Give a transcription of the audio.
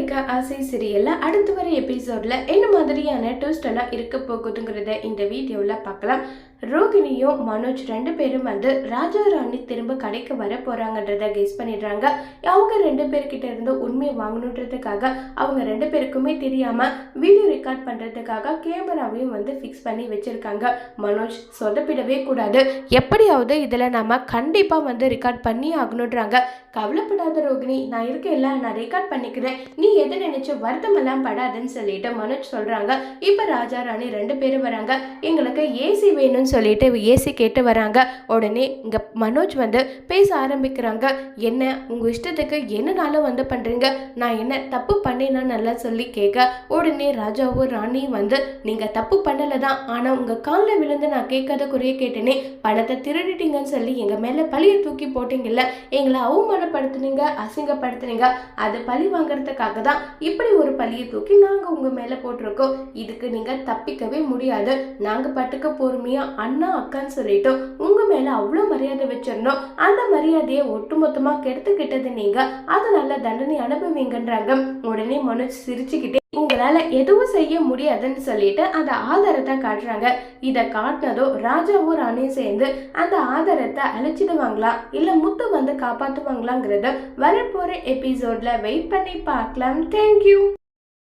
வைக்க ஆசை சீரியல்ல அடுத்து வர எபிசோட்ல என்ன மாதிரியான ட்விஸ்ட் எல்லாம் இருக்க போகுதுங்கிறத இந்த வீடியோல பார்க்கலாம். ரோகிணியும் மனோஜ் 2 பேரும் ராஜா ராணி திரும்ப கடைக்கு வர போறாங்கன்றத கெஸ் பண்ணிடுறாங்க. அவங்க 2 பேர்கிட்ட இருந்து உண்மையை வாங்கணுன்றதுக்காக அவங்க 2 பேருக்குமே தெரியாம வீடியோ ரெக்கார்ட் பண்றதுக்காக கேமராவையும் ஃபிக்ஸ் பண்ணி வச்சிருக்காங்க. மனோஜ் சொதப்பிடவே கூடாது, எப்படியாவது இதுல நாம கண்டிப்பா ரெக்கார்ட் பண்ணி ஆகணுன்றாங்க. கவலைப்படாத ரோகிணி, நான் இருக்கேன்ல, நான் ரெக்கார்ட் பண்ணிக்கிறேன், நீ எதை நினைச்சு வருத்தமெல்லாம் படாதுன்னு சொல்லிட்டு மனோஜ் சொல்றாங்க. இப்ப ராஜா ராணி 2 பேரும் வராங்க. எங்களுக்கு ஏசி வேணும்னு சொல்லிட்டு ஏசி கேட்டு வராங்க. உடனே இங்க மனோஜ் பேச ஆரம்பிக்கிறாங்க. என்ன உங்க இஷ்டத்துக்கு என்னனாலும் பண்றீங்க, நான் என்ன தப்பு பண்ணேன்னா நல்லா சொல்லி கேட்க உடனே ராஜாவும் ராணியும் நீங்க தப்பு பண்ணலதான், ஆனா உங்க காலில் விழுந்து நான் கேட்காத குறைய கேட்டேனே, பணத்தை திருடிட்டீங்கன்னு சொல்லி எங்க மேல பழிய தூக்கி போட்டீங்கல்ல, எங்களை அவமானப்படுத்துனீங்க, அசிங்கப்படுத்துனீங்க, அது பழி வாங்கறதுக்காக தான் இப்படி ஒரு பழியை தூக்கி நாங்க உங்க மேல போட்டிருக்கோம். இதுக்கு நீங்க தப்பிக்கவே முடியாது. நாங்க பட்டுக்க பொறுமையா அண்ணா அக்கான்னு சொல்லிட்டு உங்க மேல அவ்வளவு மரியாதை வச்சிருந்தோம். அந்த மரியாதையை ஒட்டுமொத்தமா கெடுத்துக்கிட்டது நீங்க, அதனால தண்டனை அனுபவிங்கன்றாங்க. உடனே மனோஜ் சிரிச்சுக்கிட்டே உங்களால எதுவும் செய்ய முடியாதுன்னு சொல்லிட்டு அந்த ஆதாரத்தை காட்டுறாங்க. இதை காட்டினதும் ராஜாவும் ராணியும் சேர்ந்து அந்த ஆதாரத்தை அழிச்சிடுவாங்களா இல்ல முத்து காப்பாத்துவாங்களாங்கிறத வரப்போற எபிசோட்ல வெயிட் பண்ணி பார்க்கலாம். தேங்க்யூ.